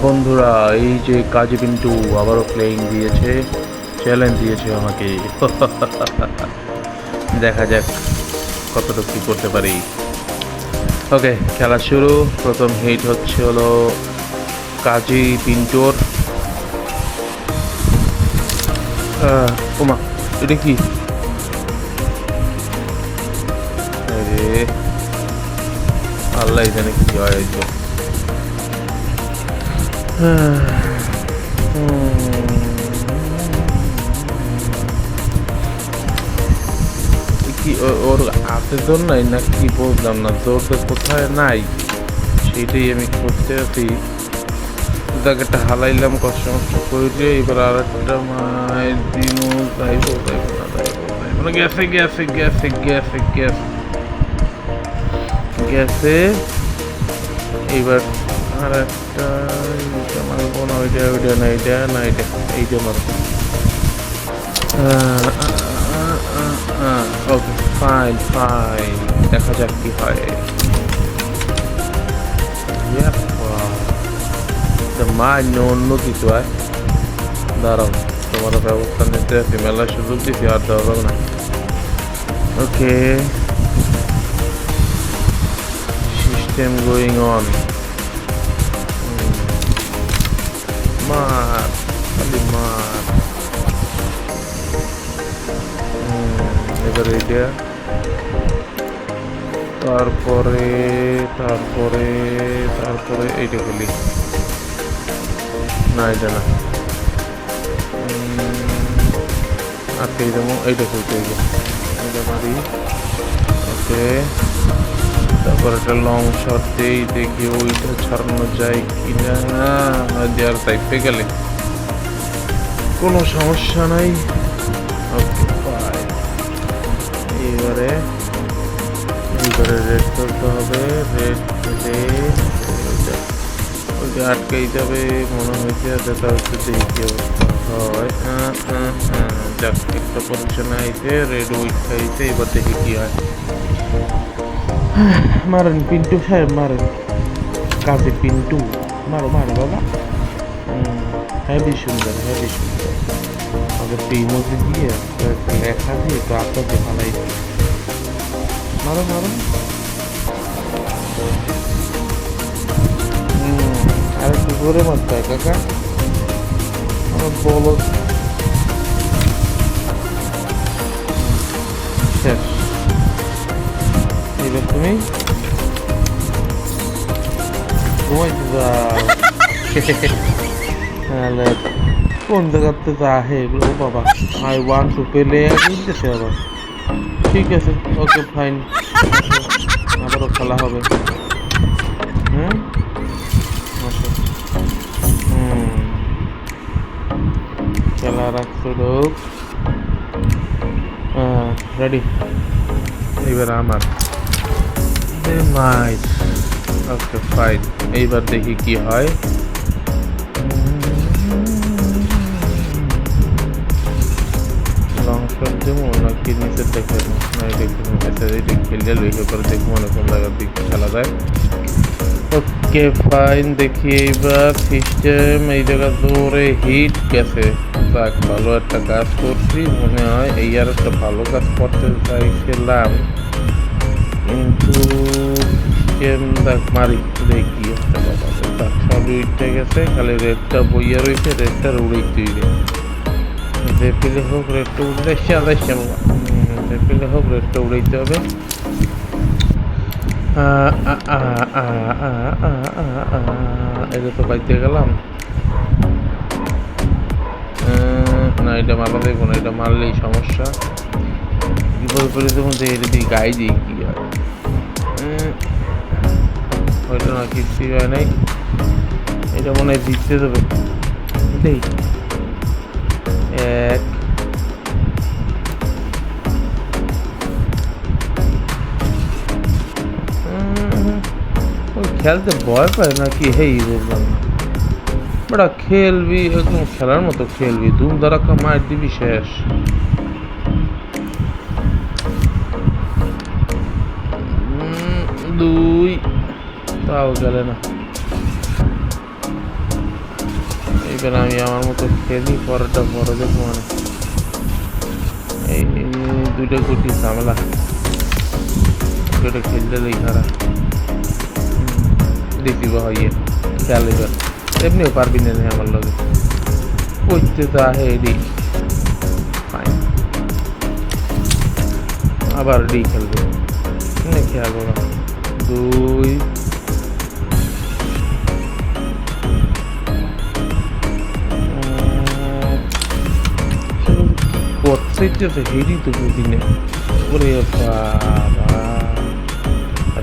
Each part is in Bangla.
বন্ধুরা, এই যে কাজী পিন্টু আবারও প্লেয়িং দিয়েছে, চ্যালেঞ্জ দিয়েছে আমাকে। দেখা যাক কতটুকু কি করতে পারি। ওকে, খেলা শুরু। প্রথম হিট হচ্ছে হলো কাজী পিন্টুর। ওমা, এটা কি? আরে আল্লাহ জানে কি হয়। এই তো কি ওর হাতে জোর নাই না কি বললাম না, জোর তো কোথায় নাই সেটাই আমি খুঁজতে আছি। তাকে একটা হালাইলাম কষ্ট মষ্ট করে, এবার আর একটা মায়ের দিনও যাইব না গেছে গেছে গেছে গেছে গেছে গেছে। এইবার আর একটা মারবো না, ওইটা ওইটা না, এইটা না, এইটা মারবো। ওকে, ফাইন ফাইন, দেখা যাক কি হয়। মান্য অন্য কিছু হয়। দাঁড়াও, তোমার ব্যবস্থা নিতে আছি, মেলার সুযোগ দিচ্ছি, আর দেওয়া যাবে না। ওকে, সিস্টেম গোয়িং অন। মার, খালি মার। এবার এইটা, তারপরে তারপরে তারপরে এইটা খেলি না, এটা না। আজকে যেমন এইটা খেলতে হইব, এইটা মারি। ওকে, তারপর একটা লং শট দিই, দেখি ওইটা ছাড়ানো যায় কিনা। দেওয়ার টাইপে গেলে কোনো সমস্যা নাই। ওকে, ফাইন। এবারে রেড করতে হবে। রেড খেলে ওইটা আটকাই যাবে মনে হয়েছে। যেটা হচ্ছে দেখি কি অবস্থা হয়। যাক, একটা পজিশনে আইছে, রেড উইক খাইছে। এবার দেখি কি হয়। মারেন পিন্টু সাহেব, মারেন। কাজে পিন্টু, মারো মারো বাবা। হেভি সুন্দর, হেভি সুন্দর। আমাদের প্রিমোজে দিয়ে একটা লেখা দিয়ে তো আপনাকে ভালাই। মারো মারো। আর একটু জোরে মারতে হয় কাকা, আমার বলো। শেষ। এবার তুমি ঘুমাইতে যাও। তাহলে কোন জায়গাতে যা হে এগুলো বাবা। আই ওয়ান টু পেলে বুঝতেছে আবার। ঠিক আছে, ওকে ফাইন, আবারও খেলা হবে। খেলা রাখছো লোক। রেডি, এইবার আমার নাইস। ওকে ফাইন, এইবার দেখি কি হয়। লং শট দেবো নাকি নিচের দেখে না, এটা খেললে লইকে করে দেখবো না কোন জায়গার দিকে খেলা যায়। ওকে ফাইন, দেখি এইবার সিস্টেম এই জায়গা ধরে হিট গেছে। যাক, ভালো একটা কাজ করছি মনে হয়। এই আর একটা ভালো কাজ করতে চাইছিলাম, কিন্তু দেখ মারি দেখি একটা বাবা। দেখ, সবই উঠে গেছে, খালি রেডটা বইয়া রয়েছে, রেডটার উড়েই তুইবে। যে পেলে হোক রেডটা উঠলে আসছে বাবা। যে পেলে হোক রেডটা উড়াইতে হবে। এটা তো বাইতে গেলাম না, এটা মারা দেবো না, এটা মারলেই সমস্যা। বিপদ পরিস্থিতির মধ্যে এটা দিয়ে গায়ে দিই কি হয়। ওইটা না, কিছুই হয় নাই। এটা মনে হয় জিততে দেবে। দেই এক, খেলতে ভয় পায় নাকি হেই বললাম না। বড়া খেলবি একদম খেলার মতো খেলবি, ধুম ধারাক্কা মার দিবি, শেষ। দুই, তাও গেলে না। এবার আমি আমার মতো খেলি, পরেরটা বড় দেখবো মানে। এই দুইটা গুটি ঝামেলা, দুটো খেলতে দেই খারাপ দেখি বা হইয়ে খেয়াল। এবার এমনিও পারবি না আমার লগে করতে তো আহে এডি ফাইন, আবার ডি খেলবে না, খেয়াল না। 2 করতেছে হেডি তো বুঝিনে। ওরে বাবা,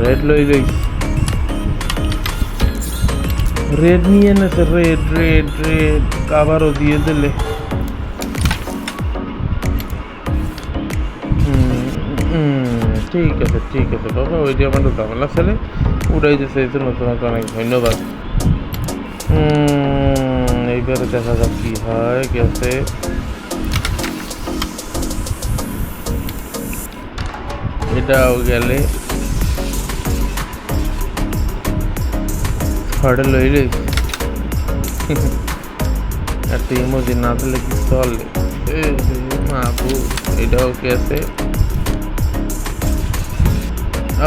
রেড লই লই, রেড নিয়ে এনেছে, রেড রেড রেড কাভারও দিয়ে দিলে। ঠিক আছে ঠিক আছে বাবা, ওইটি আমার ঝামেলা ছেলে উড়াই দিয়েছে, এই জন্য তোমাকে অনেক ধন্যবাদ। এইবারে দেখা যাক কি হয়। গেছে এটাও গেলে, থার্ডে লইলে একটা ইমোজি না দিলে কি চলে? মাবু এটাও গেছে।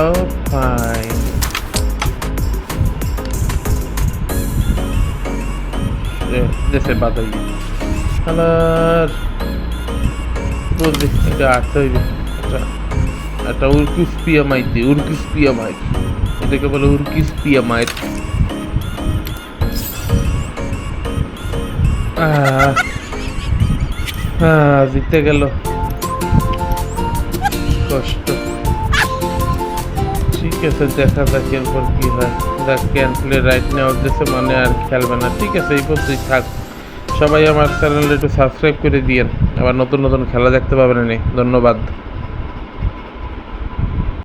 ও ফাইন, দেশে বাদাই আমার বুঝলি, এটা আসতে হইবে। একটা উর্কিস পিয়া মাইট দিই, উর্কিস পিয়া মাইট, এটাকে বলে উর্কিস পিয়া মাইট। জিতে গেল, কষ্ট। ঠিক আছে, দেখা যাক এরপর কি হয়। দেখ ক্যান্সেলে রাইট নেওয়ার দেশে মানে আর খেলবে না। ঠিক আছে, এই পর্যন্তই থাক। সবাই আমার চ্যানেলটা একটু সাবস্ক্রাইব করে দিয়েন, আবার নতুন নতুন খেলা দেখতে পাবেন। ধন্যবাদ।